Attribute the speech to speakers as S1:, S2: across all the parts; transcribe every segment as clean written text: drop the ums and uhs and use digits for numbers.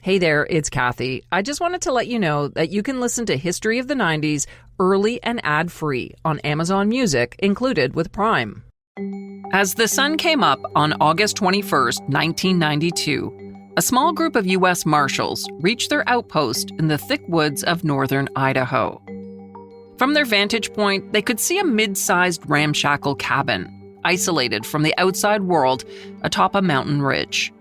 S1: Hey there, it's Kathy. I just wanted to let you know that you can listen to History of the 90s early and ad-free on Amazon Music, included with Prime. As the sun came up on August 21st, 1992, a small group of U.S. Marshals reached their outpost in the thick woods of Northern Idaho. From their vantage point, they could see a mid-sized ramshackle cabin, isolated from the outside world atop a mountain ridge.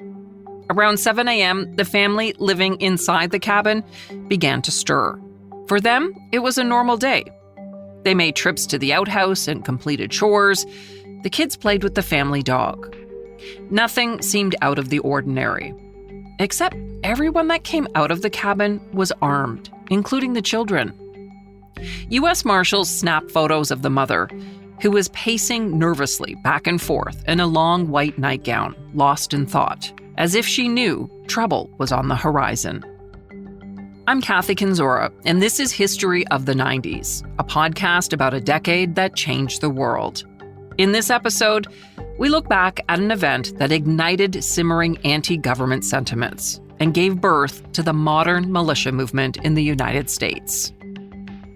S1: Around 7 a.m., the family living inside the cabin began to stir. For them, it was a normal day. They made trips to the outhouse and completed chores. The kids played with the family dog. Nothing seemed out of the ordinary. Except everyone that came out of the cabin was armed, including the children. U.S. Marshals snapped photos of the mother, who was pacing nervously back and forth in a long white nightgown, lost in thought, as if she knew trouble was on the horizon. I'm Kathy Kenzora, and this is History of the 90s, a podcast about a decade that changed the world. In this episode, we look back at an event that ignited simmering anti-government sentiments and gave birth to the modern militia movement in the United States.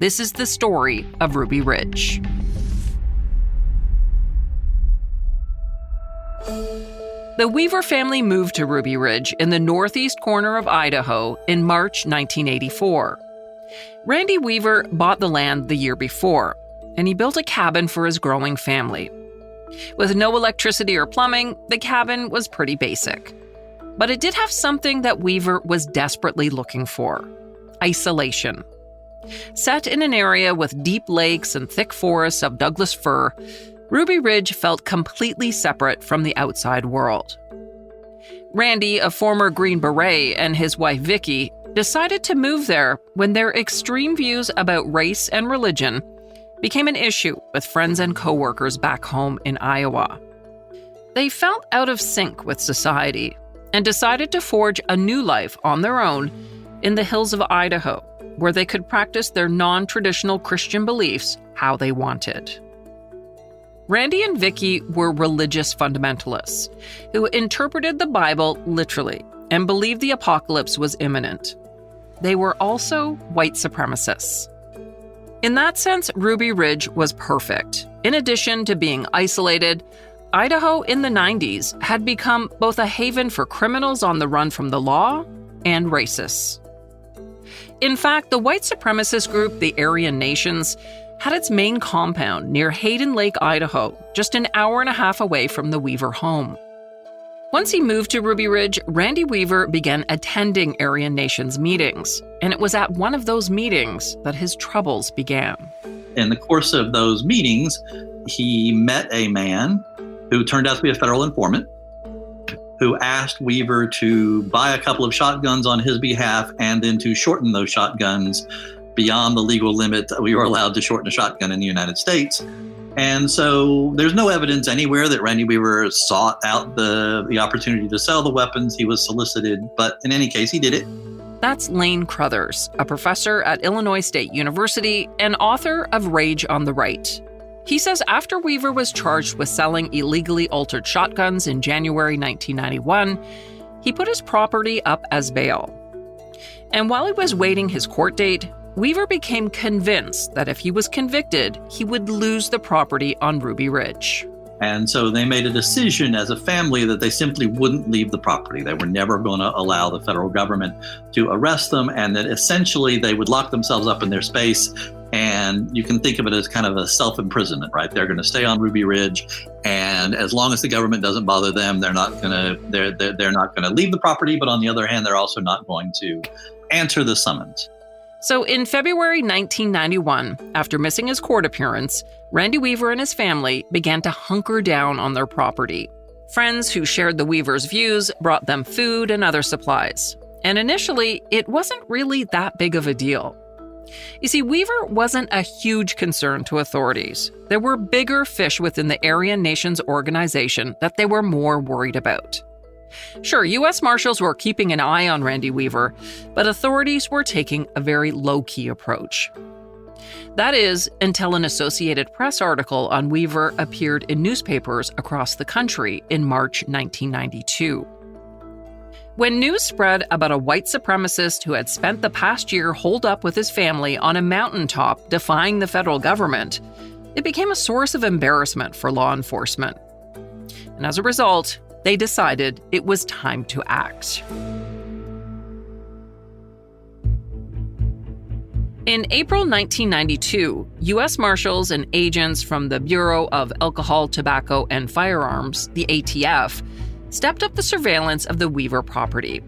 S1: This is the story of Ruby Ridge. The Weaver family moved to Ruby Ridge in the northeast corner of Idaho in March 1984. Randy Weaver bought the land the year before, and he built a cabin for his growing family. With no electricity or plumbing, the cabin was pretty basic. But it did have something that Weaver was desperately looking for: isolation. Set in an area with deep lakes and thick forests of Douglas fir, Ruby Ridge felt completely separate from the outside world. Randy, a former Green Beret, and his wife Vicki decided to move there when their extreme views about race and religion became an issue with friends and coworkers back home in Iowa. They felt out of sync with society and decided to forge a new life on their own in the hills of Idaho, where they could practice their non-traditional Christian beliefs how they wanted. Randy and Vicki were religious fundamentalists who interpreted the Bible literally and believed the apocalypse was imminent. They were also white supremacists. In that sense, Ruby Ridge was perfect. In addition to being isolated, Idaho in the 90s had become both a haven for criminals on the run from the law and racists. In fact, the white supremacist group, the Aryan Nations, had its main compound near Hayden Lake, Idaho, just an hour and a half away from the Weaver home. Once he moved to Ruby Ridge, Randy Weaver began attending Aryan Nations meetings, and it was at one of those meetings that his troubles began.
S2: In the course of those meetings, he met a man who turned out to be a federal informant, who asked Weaver to buy a couple of shotguns on his behalf and then to shorten those shotguns beyond the legal limit that we were allowed to shorten a shotgun in the United States. And so there's no evidence anywhere that Randy Weaver sought out the opportunity to sell the weapons. He was solicited, but in any case, he did it.
S1: That's Lane Crothers, a professor at Illinois State University and author of Rage on the Right. He says after Weaver was charged with selling illegally altered shotguns in January 1991, he put his property up as bail. And while he was waiting his court date, Weaver became convinced that if he was convicted, he would lose the property on Ruby Ridge.
S2: And so they made a decision as a family that they simply wouldn't leave the property. They were never going to allow the federal government to arrest them, and that essentially they would lock themselves up in their space. And you can think of it as kind of a self-imprisonment, right? They're going to stay on Ruby Ridge, and as long as the government doesn't bother them, they're not going to leave the property. But on the other hand, they're also not going to answer the summons.
S1: So in February 1991, after missing his court appearance, Randy Weaver and his family began to hunker down on their property. Friends who shared the Weavers' views brought them food and other supplies. And initially, it wasn't really that big of a deal. You see, Weaver wasn't a huge concern to authorities. There were bigger fish within the Aryan Nations organization that they were more worried about. Sure, U.S. Marshals were keeping an eye on Randy Weaver, but authorities were taking a very low-key approach. That is, until an Associated Press article on Weaver appeared in newspapers across the country in March 1992. When news spread about a white supremacist who had spent the past year holed up with his family on a mountaintop defying the federal government, it became a source of embarrassment for law enforcement. And as a result, they decided it was time to act. In April 1992, U.S. Marshals and agents from the Bureau of Alcohol, Tobacco, and Firearms, the ATF, stepped up the surveillance of the Weaver property.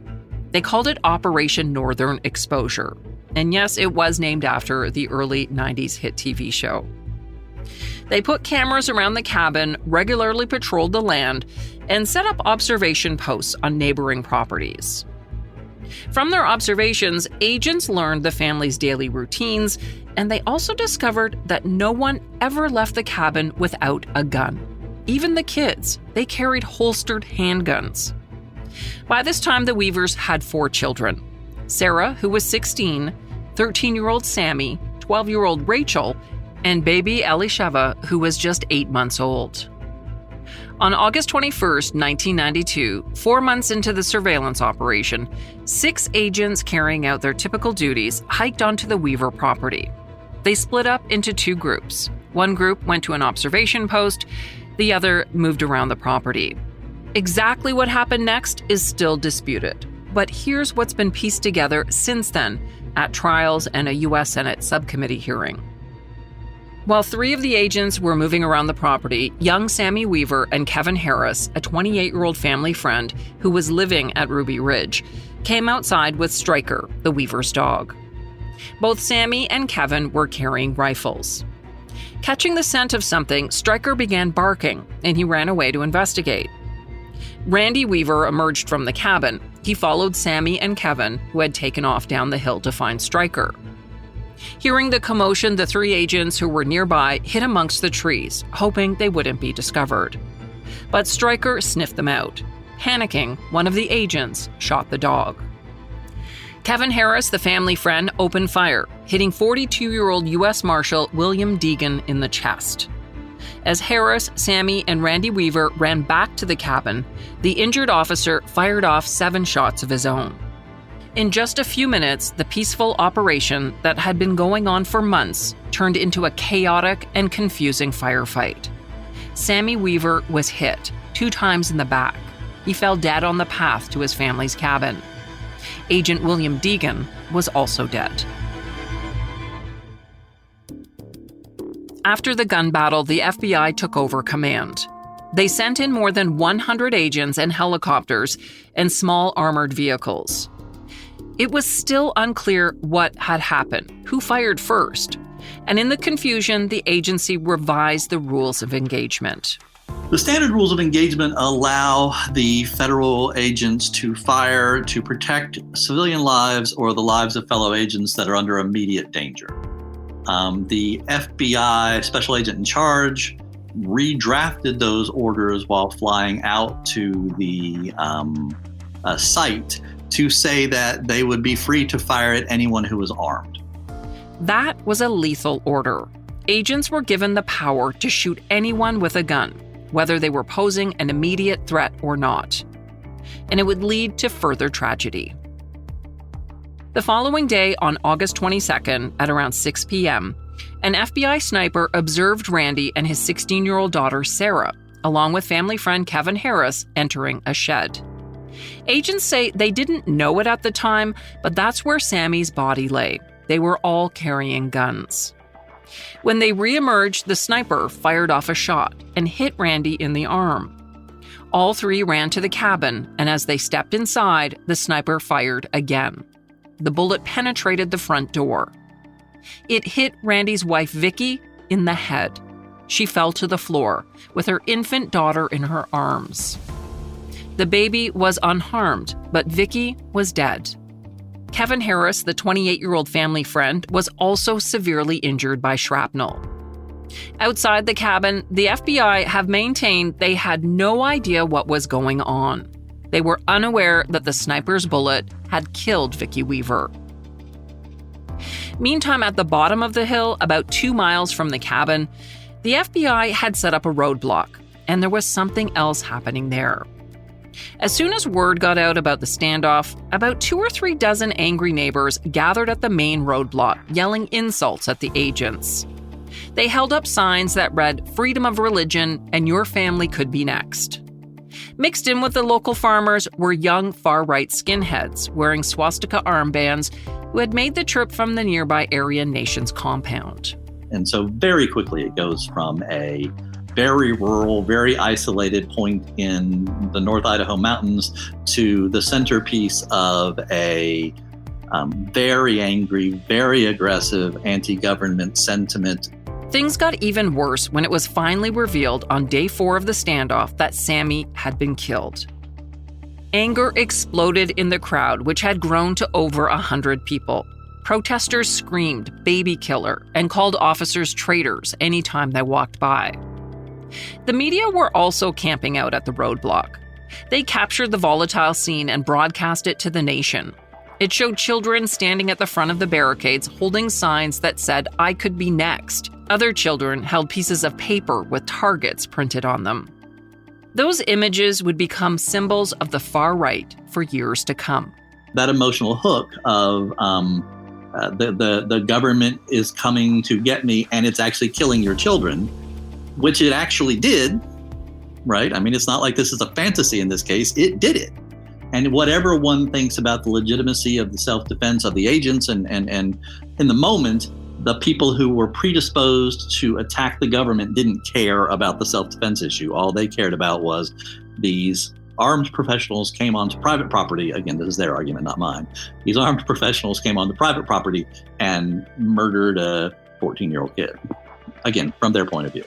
S1: They called it Operation Northern Exposure. And yes, it was named after the early 90s hit TV show. They put cameras around the cabin, regularly patrolled the land, and set up observation posts on neighboring properties. From their observations, agents learned the family's daily routines, and they also discovered that no one ever left the cabin without a gun. Even the kids, they carried holstered handguns. By this time, the Weavers had 4 children: Sarah, who was 16, 13-year-old Sammy, 12-year-old Rachel, and baby Elisheva, who was just 8 months old. On August 21, 1992, 4 months into the surveillance operation, 6 agents carrying out their typical duties hiked onto the Weaver property. They split up into 2 groups. One group went to an observation post, the other moved around the property. Exactly what happened next is still disputed, but here's what's been pieced together since then at trials and a U.S. Senate subcommittee hearing. While 3 of the agents were moving around the property, young Sammy Weaver and Kevin Harris, a 28-year-old family friend who was living at Ruby Ridge, came outside with Stryker, the Weaver's dog. Both Sammy and Kevin were carrying rifles. Catching the scent of something, Stryker began barking, and he ran away to investigate. Randy Weaver emerged from the cabin. He followed Sammy and Kevin, who had taken off down the hill to find Stryker. Hearing the commotion, the 3 agents who were nearby hid amongst the trees, hoping they wouldn't be discovered. But Stryker sniffed them out. Panicking, one of the agents shot the dog. Kevin Harris, the family friend, opened fire, hitting 42-year-old U.S. Marshal William Deegan in the chest. As Harris, Sammy, and Randy Weaver ran back to the cabin, the injured officer fired off 7 shots of his own. In just a few minutes, the peaceful operation that had been going on for months turned into a chaotic and confusing firefight. Sammy Weaver was hit 2 times in the back. He fell dead on the path to his family's cabin. Agent William Deegan was also dead. After the gun battle, the FBI took over command. They sent in more than 100 agents and helicopters and small armored vehicles. It was still unclear what had happened, who fired first, and in the confusion, the agency revised the rules of engagement.
S2: The standard rules of engagement allow the federal agents to fire to protect civilian lives or the lives of fellow agents that are under immediate danger. The FBI special agent in charge redrafted those orders while flying out to the site to say that they would be free to fire at anyone who was armed.
S1: That was a lethal order. Agents were given the power to shoot anyone with a gun, whether they were posing an immediate threat or not. And it would lead to further tragedy. The following day, on August 22nd, at around 6 p.m., an FBI sniper observed Randy and his 16-year-old daughter, Sarah, along with family friend Kevin Harris, entering a shed. Agents say they didn't know it at the time, but that's where Sammy's body lay. They were all carrying guns. When they re-emerged, the sniper fired off a shot and hit Randy in the arm. All 3 ran to the cabin, and as they stepped inside, the sniper fired again. The bullet penetrated the front door. It hit Randy's wife, Vicky, in the head. She fell to the floor, with her infant daughter in her arms. The baby was unharmed, but Vicky was dead. Kevin Harris, the 28-year-old family friend, was also severely injured by shrapnel. Outside the cabin, the FBI have maintained they had no idea what was going on. They were unaware that the sniper's bullet had killed Vicky Weaver. Meantime, at the bottom of the hill, about 2 miles from the cabin, the FBI had set up a roadblock, and there was something else happening there. As soon as word got out about the standoff, about 2 or 3 dozen angry neighbors gathered at the main roadblock, yelling insults at the agents. They held up signs that read, "Freedom of religion," and "Your family could be next." Mixed in with the local farmers were young far-right skinheads wearing swastika armbands who had made the trip from the nearby Aryan Nations compound.
S2: And so very quickly it goes from a very rural, very isolated point in the North Idaho mountains to the centerpiece of a very angry, very aggressive anti-government sentiment.
S1: Things got even worse when it was finally revealed on day 4 of the standoff that Sammy had been killed. Anger exploded in the crowd, which had grown to over 100 people. Protesters screamed, "Baby killer," and called officers traitors anytime they walked by. The media were also camping out at the roadblock. They captured the volatile scene and broadcast it to the nation. It showed children standing at the front of the barricades holding signs that said, "I could be next." Other children held pieces of paper with targets printed on them. Those images would become symbols of the far right for years to come.
S2: That emotional hook of the government is coming to get me and it's actually killing your children, which it actually did, right? I mean, it's not like this is a fantasy in this case. It did it. And whatever one thinks about the legitimacy of the self-defense of the agents and in the moment, the people who were predisposed to attack the government didn't care about the self-defense issue. All they cared about was these armed professionals came onto private property. Again, this is their argument, not mine. These armed professionals came onto private property and murdered a 14-year-old kid. Again, from their point of view.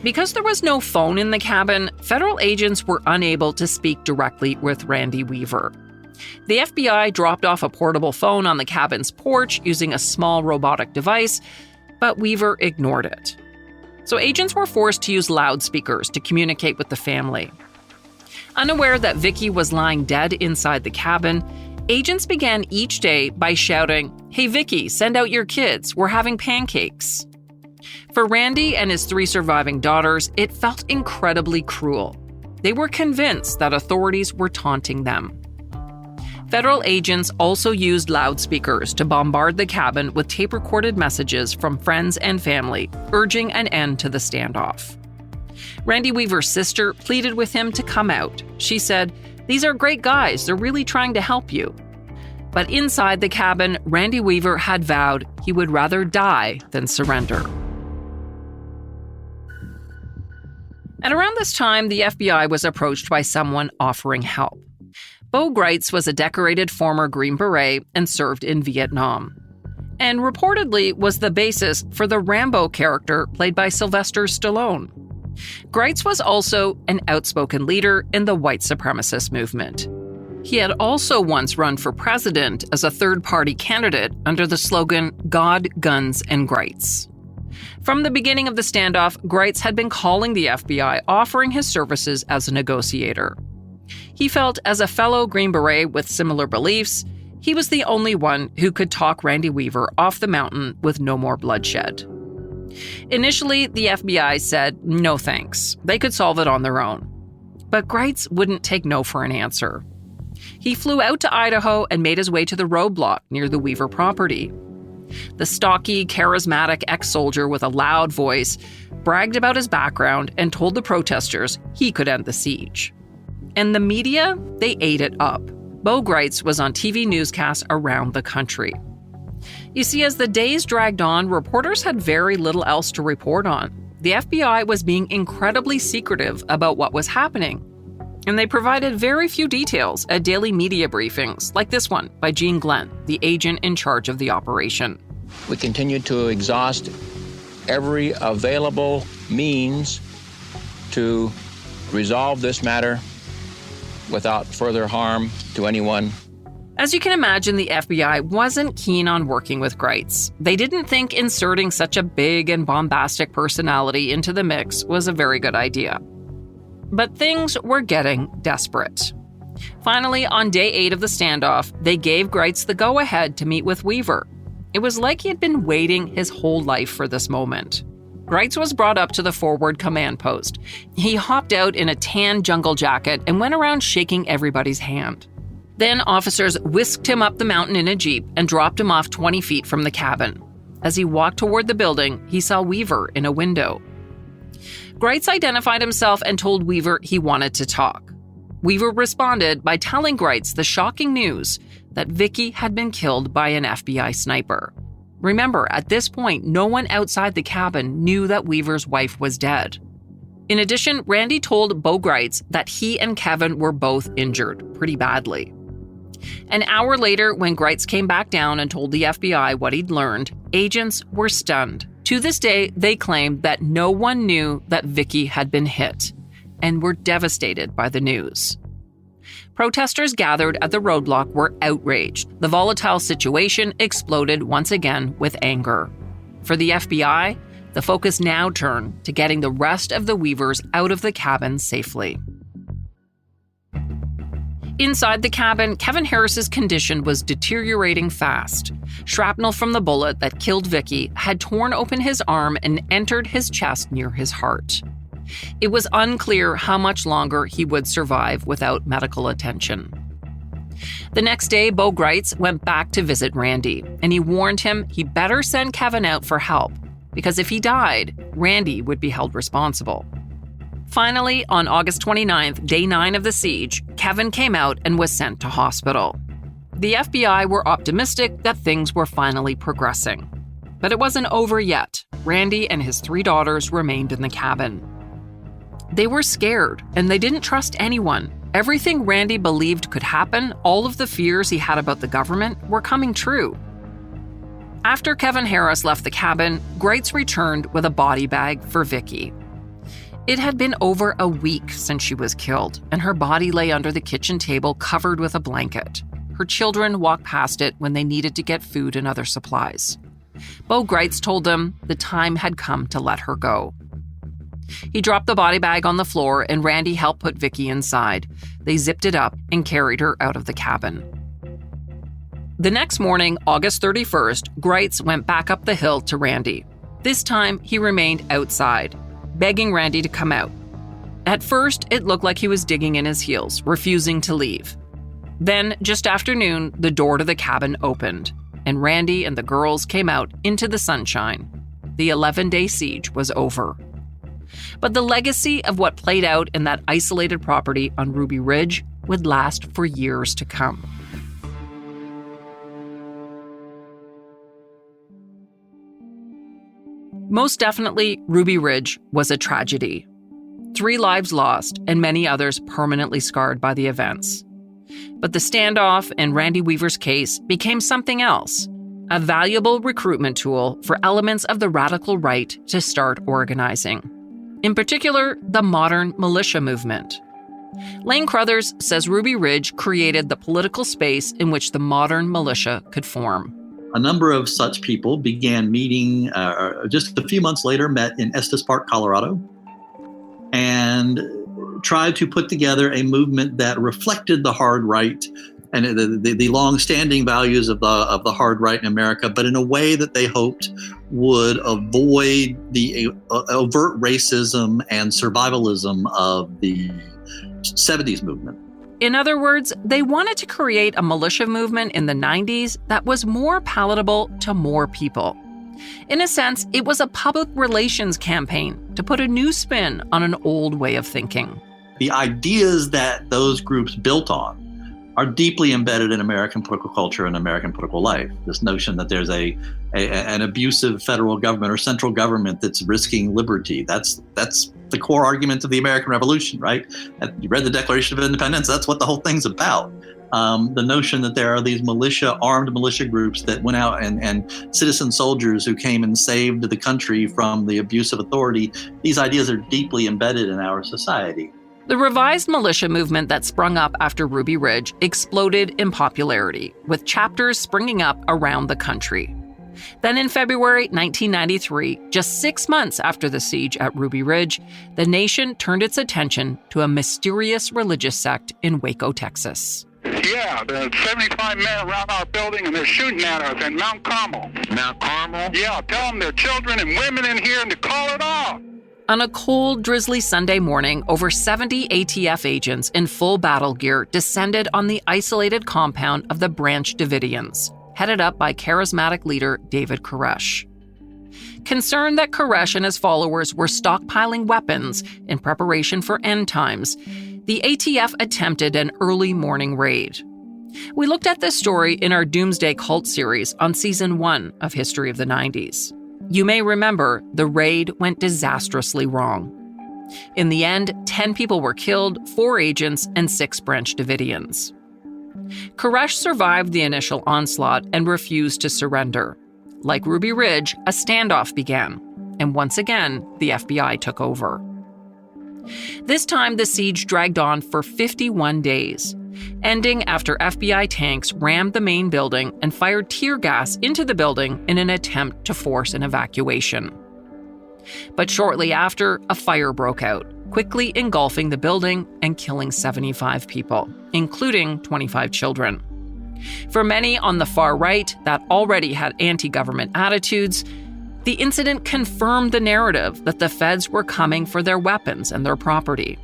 S1: Because there was no phone in the cabin, federal agents were unable to speak directly with Randy Weaver. The FBI dropped off a portable phone on the cabin's porch using a small robotic device, but Weaver ignored it. So agents were forced to use loudspeakers to communicate with the family. Unaware that Vicky was lying dead inside the cabin, agents began each day by shouting, "Hey Vicky, send out your kids, we're having pancakes." For Randy and his 3 surviving daughters, it felt incredibly cruel. They were convinced that authorities were taunting them. Federal agents also used loudspeakers to bombard the cabin with tape-recorded messages from friends and family, urging an end to the standoff. Randy Weaver's sister pleaded with him to come out. She said, "These are great guys, they're really trying to help you." But inside the cabin, Randy Weaver had vowed he would rather die than surrender. At around this time, the FBI was approached by someone offering help. Bo Greitz was a decorated former Green Beret and served in Vietnam, and reportedly was the basis for the Rambo character played by Sylvester Stallone. Greitz was also an outspoken leader in the white supremacist movement. He had also once run for president as a third-party candidate under the slogan, "God, Guns, and Greitz." From the beginning of the standoff, Greitz had been calling the FBI, offering his services as a negotiator. He felt as a fellow Green Beret with similar beliefs, he was the only one who could talk Randy Weaver off the mountain with no more bloodshed. Initially, the FBI said no thanks. They could solve it on their own. But Greitz wouldn't take no for an answer. He flew out to Idaho and made his way to the roadblock near the Weaver property. The stocky, charismatic ex-soldier with a loud voice bragged about his background and told the protesters he could end the siege. And the media, they ate it up. Bo Greitz was on TV newscasts around the country. You see, as the days dragged on, reporters had very little else to report on. The FBI was being incredibly secretive about what was happening. And they provided very few details at daily media briefings, like this one by Gene Glenn, the agent in charge of the operation.
S3: We continue to exhaust every available means to resolve this matter without further harm to anyone.
S1: As you can imagine, the FBI wasn't keen on working with Greitz. They didn't think inserting such a big and bombastic personality into the mix was a very good idea. But things were getting desperate. Finally, on day 8 of the standoff, they gave Greitz the go-ahead to meet with Weaver. It was like he had been waiting his whole life for this moment. Greitz was brought up to the forward command post. He hopped out in a tan jungle jacket and went around shaking everybody's hand. Then officers whisked him up the mountain in a jeep and dropped him off 20 feet from the cabin. As he walked toward the building, he saw Weaver in a window. Greitz identified himself and told Weaver he wanted to talk. Weaver responded by telling Greitz the shocking news that Vicky had been killed by an FBI sniper. Remember, at this point, no one outside the cabin knew that Weaver's wife was dead. In addition, Randy told Bo Greitz that he and Kevin were both injured pretty badly. An hour later, when Greitz came back down and told the FBI what he'd learned, agents were stunned. To this day, they claim that no one knew that Vicky had been hit and were devastated by the news. Protesters gathered at the roadblock were outraged. The volatile situation exploded once again with anger. For the FBI, the focus now turned to getting the rest of the Weavers out of the cabin safely. Inside the cabin, Kevin Harris's condition was deteriorating fast. Shrapnel from the bullet that killed Vicky had torn open his arm and entered his chest near his heart. It was unclear how much longer he would survive without medical attention. The next day, Bo Greitz went back to visit Randy, and he warned him he better send Kevin out for help, because if he died, Randy would be held responsible. Finally, on August 29th, day 9 of the siege, Kevin came out and was sent to hospital. The FBI were optimistic that things were finally progressing. But it wasn't over yet. Randy and his 3 daughters remained in the cabin. They were scared, and they didn't trust anyone. Everything Randy believed could happen, all of the fears he had about the government, were coming true. After Kevin Harris left the cabin, Greitz returned with a body bag for Vicky. It had been over a week since she was killed, and her body lay under the kitchen table covered with a blanket. Her children walked past it when they needed to get food and other supplies. Bo Greitz told them the time had come to let her go. He dropped the body bag on the floor, and Randy helped put Vicky inside. They zipped it up and carried her out of the cabin. The next morning, August 31st, Greitz went back up the hill to Randy. This time, he remained outside, begging Randy to come out. At first, it looked like he was digging in his heels, refusing to leave. Then, just after noon, the door to the cabin opened, and Randy and the girls came out into the sunshine. The 11-day siege was over. But the legacy of what played out in that isolated property on Ruby Ridge would last for years to come. Most definitely, Ruby Ridge was a tragedy. 3 lives lost and many others permanently scarred by the events. But the standoff and Randy Weaver's case became something else, a valuable recruitment tool for elements of the radical right to start organizing. In particular, the modern militia movement. Lane Crothers says Ruby Ridge created the political space in which the modern militia could form.
S2: A number of such people began meeting, just a few months later, met in Estes Park, Colorado, and tried to put together a movement that reflected the hard right and the long-standing values of the hard right in America, but in a way that they hoped would avoid the overt racism and survivalism of the 70s movement.
S1: In other words, they wanted to create a militia movement in the 90s that was more palatable to more people. In a sense, it was a public relations campaign to put a new spin on an old way of thinking.
S2: The ideas that those groups built on are deeply embedded in American political culture and American political life. This notion that there's an abusive federal government or central government that's risking liberty. That's the core argument of the American Revolution, right? You read the Declaration of Independence, that's what the whole thing's about. The notion that there are these armed militia groups that went out and citizen soldiers who came and saved the country from the abuse of authority, these ideas are deeply embedded in our society.
S1: The revised militia movement that sprung up after Ruby Ridge exploded in popularity, with chapters springing up around the country. Then in February 1993, just 6 months after the siege at Ruby Ridge, the nation turned its attention to a mysterious religious sect in Waco, Texas.
S4: Yeah, there's 75 men around our building, and they're shooting at us in Mount Carmel.
S5: Mount Carmel?
S4: Yeah, tell them there are children and women in here and to call it off.
S1: On a cold, drizzly Sunday morning, over 70 ATF agents in full battle gear descended on the isolated compound of the Branch Davidians, headed up by charismatic leader David Koresh. Concerned that Koresh and his followers were stockpiling weapons in preparation for end times, the ATF attempted an early morning raid. We looked at this story in our Doomsday Cult series on Season 1 of History of the 90s. You may remember the raid went disastrously wrong. In the end, 10 people were killed, 4 agents, and 6 Branch Davidians. Koresh survived the initial onslaught and refused to surrender. Like Ruby Ridge, a standoff began, and once again, the FBI took over. This time, the siege dragged on for 51 days, ending after FBI tanks rammed the main building and fired tear gas into the building in an attempt to force an evacuation. But shortly after, a fire broke out, quickly engulfing the building and killing 75 people, including 25 children. For many on the far right that already had anti-government attitudes, the incident confirmed the narrative that the feds were coming for their weapons and their property.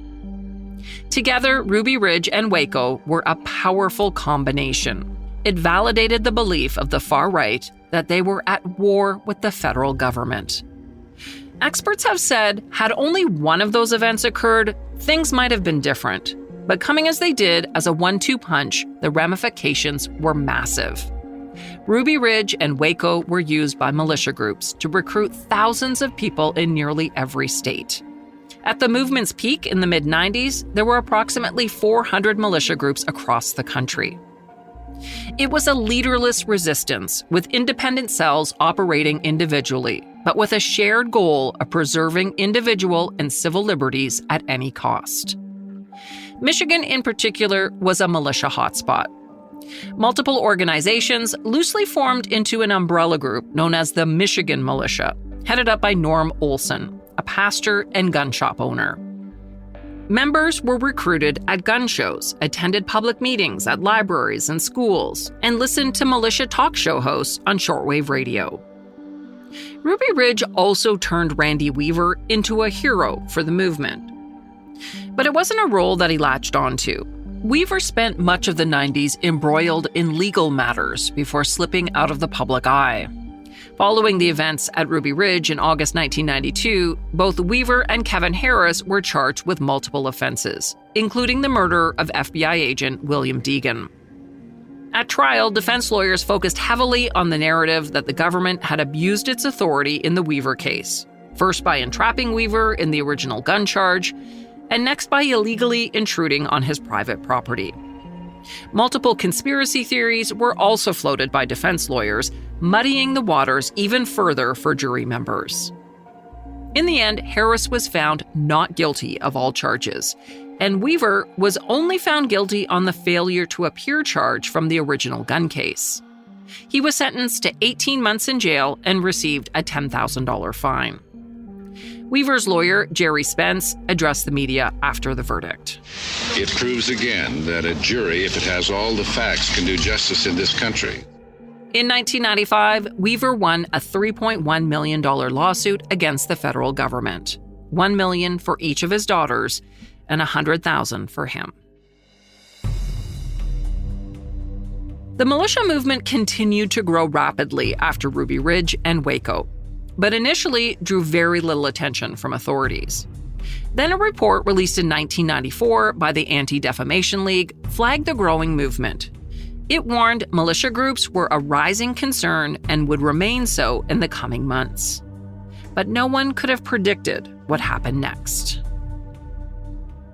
S1: Together, Ruby Ridge and Waco were a powerful combination. It validated the belief of the far right that they were at war with the federal government. Experts have said, had only one of those events occurred, things might have been different. But coming as they did as a 1-2 punch, the ramifications were massive. Ruby Ridge and Waco were used by militia groups to recruit thousands of people in nearly every state. At the movement's peak in the mid-90s, there were approximately 400 militia groups across the country. It was a leaderless resistance, with independent cells operating individually, but with a shared goal of preserving individual and civil liberties at any cost. Michigan, in particular, was a militia hotspot. Multiple organizations loosely formed into an umbrella group known as the Michigan Militia, headed up by Norm Olson, a pastor and gun shop owner. Members were recruited at gun shows, attended public meetings at libraries and schools, and listened to militia talk show hosts on shortwave radio. Ruby Ridge also turned Randy Weaver into a hero for the movement. But it wasn't a role that he latched onto. Weaver spent much of the 90s embroiled in legal matters before slipping out of the public eye. Following the events at Ruby Ridge in August 1992, both Weaver and Kevin Harris were charged with multiple offenses, including the murder of FBI agent William Deegan. At trial, defense lawyers focused heavily on the narrative that the government had abused its authority in the Weaver case, first by entrapping Weaver in the original gun charge, and next by illegally intruding on his private property. Multiple conspiracy theories were also floated by defense lawyers, muddying the waters even further for jury members. In the end, Harris was found not guilty of all charges, and Weaver was only found guilty on the failure to appear charge from the original gun case. He was sentenced to 18 months in jail and received a $10,000 fine. Weaver's lawyer, Jerry Spence, addressed the media after the verdict.
S6: It proves again that a jury, if it has all the facts, can do justice in this country.
S1: In 1995, Weaver won a $3.1 million lawsuit against the federal government, $1 million for each of his daughters and $100,000 for him. The militia movement continued to grow rapidly after Ruby Ridge and Waco, but initially drew very little attention from authorities. Then a report released in 1994 by the Anti-Defamation League flagged the growing movement. It warned militia groups were a rising concern and would remain so in the coming months. But no one could have predicted what happened next.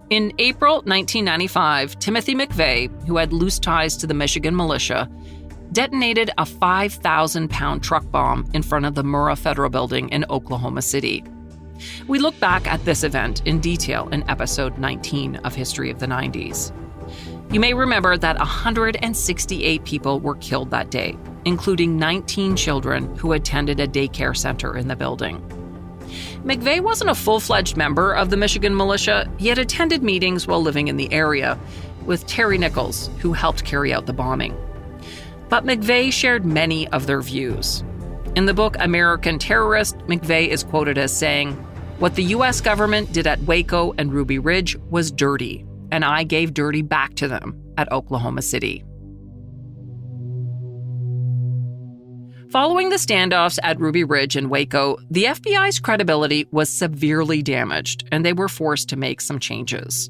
S1: In April 1995, Timothy McVeigh, who had loose ties to the Michigan militia, detonated a 5,000-pound truck bomb in front of the Murrah Federal Building in Oklahoma City. We look back at this event in detail in episode 19 of History of the 90s. You may remember that 168 people were killed that day, including 19 children who attended a daycare center in the building. McVeigh wasn't a full-fledged member of the Michigan militia. He had attended meetings while living in the area, with Terry Nichols, who helped carry out the bombing. But McVeigh shared many of their views. In the book American Terrorist, McVeigh is quoted as saying, "What the U.S. government did at Waco and Ruby Ridge was dirty, and I gave dirty back to them at Oklahoma City." Following the standoffs at Ruby Ridge and Waco, the FBI's credibility was severely damaged, and they were forced to make some changes.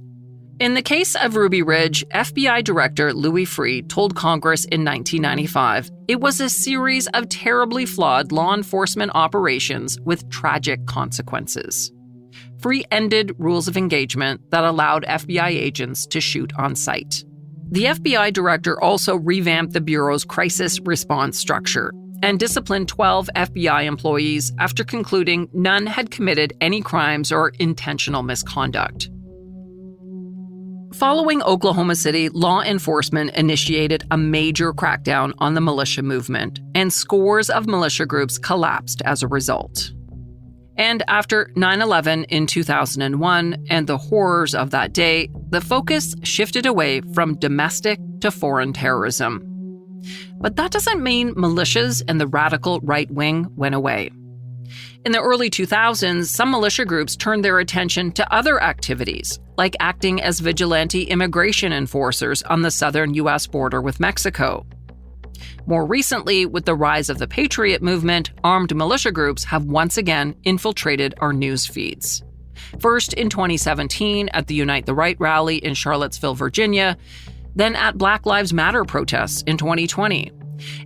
S1: In the case of Ruby Ridge, FBI Director Louis Freeh told Congress in 1995 it was a series of terribly flawed law enforcement operations with tragic consequences. Freeh ended rules of engagement that allowed FBI agents to shoot on sight. The FBI director also revamped the Bureau's crisis response structure and disciplined 12 FBI employees after concluding none had committed any crimes or intentional misconduct. Following Oklahoma City, law enforcement initiated a major crackdown on the militia movement, and scores of militia groups collapsed as a result. And after 9/11 in 2001 and the horrors of that day, the focus shifted away from domestic to foreign terrorism. But that doesn't mean militias and the radical right wing went away. In the early 2000s, some militia groups turned their attention to other activities, like acting as vigilante immigration enforcers on the southern U.S. border with Mexico. More recently, with the rise of the Patriot movement, armed militia groups have once again infiltrated our news feeds. First in 2017 at the Unite the Right rally in Charlottesville, Virginia, then at Black Lives Matter protests in 2020,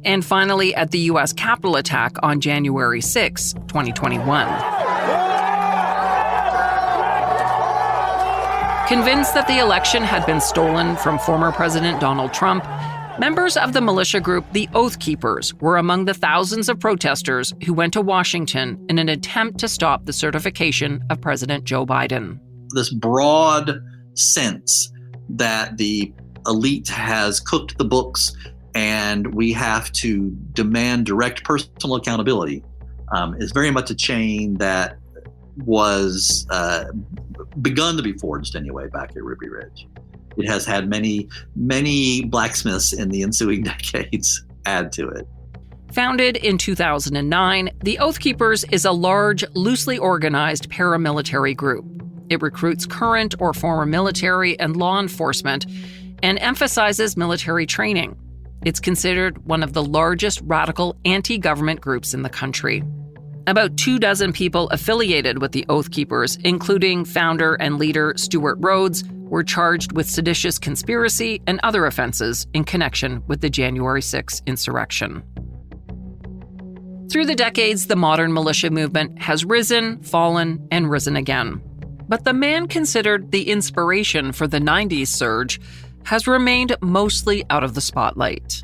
S1: and finally at the U.S. Capitol attack on January 6, 2021. Convinced that the election had been stolen from former President Donald Trump, members of the militia group the Oath Keepers were among the thousands of protesters who went to Washington in an attempt to stop the certification of President Joe Biden.
S2: This broad sense that the elite has cooked the books and we have to demand direct personal accountability is very much a chain that was begun to be forged anyway back at Ruby Ridge. It has had many, many blacksmiths in the ensuing decades add to it.
S1: Founded in 2009, the Oath Keepers is a large, loosely organized paramilitary group. It recruits current or former military and law enforcement and emphasizes military training. It's considered one of the largest radical anti-government groups in the country. About 24 people affiliated with the Oath Keepers, including founder and leader Stuart Rhodes, were charged with seditious conspiracy and other offenses in connection with the January 6 insurrection. Through the decades, the modern militia movement has risen, fallen, and risen again. But the man considered the inspiration for the 90s surge has remained mostly out of the spotlight.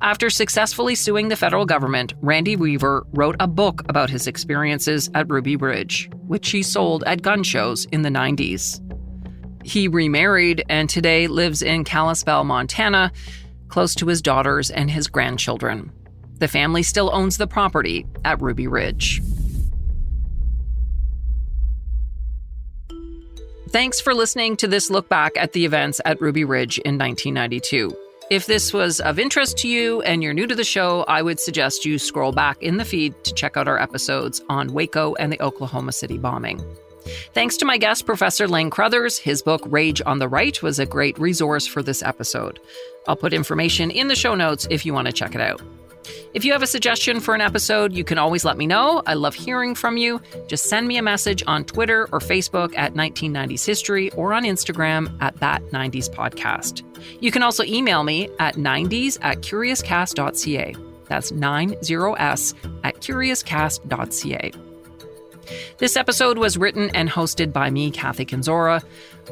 S1: After successfully suing the federal government, Randy Weaver wrote a book about his experiences at Ruby Ridge, which he sold at gun shows in the 90s. He remarried and today lives in Kalispell, Montana, close to his daughters and his grandchildren. The family still owns the property at Ruby Ridge. Thanks for listening to this look back at the events at Ruby Ridge in 1992. If this was of interest to you and you're new to the show, I would suggest you scroll back in the feed to check out our episodes on Waco and the Oklahoma City bombing. Thanks to my guest, Professor Lane Crothers. His book, Rage on the Right, was a great resource for this episode. I'll put information in the show notes if you want to check it out. If you have a suggestion for an episode, you can always let me know. I love hearing from you. Just send me a message on Twitter or Facebook at 1990s History or on Instagram at That 90s Podcast. You can also email me at 90s@curiouscast.ca. That's 90s@curiouscast.ca. This episode was written and hosted by me, Kathy Kenzora.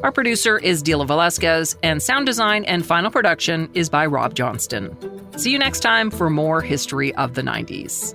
S1: Our producer is Dila Velasquez, and sound design and final production is by Rob Johnston. See you next time for more history of the 90s.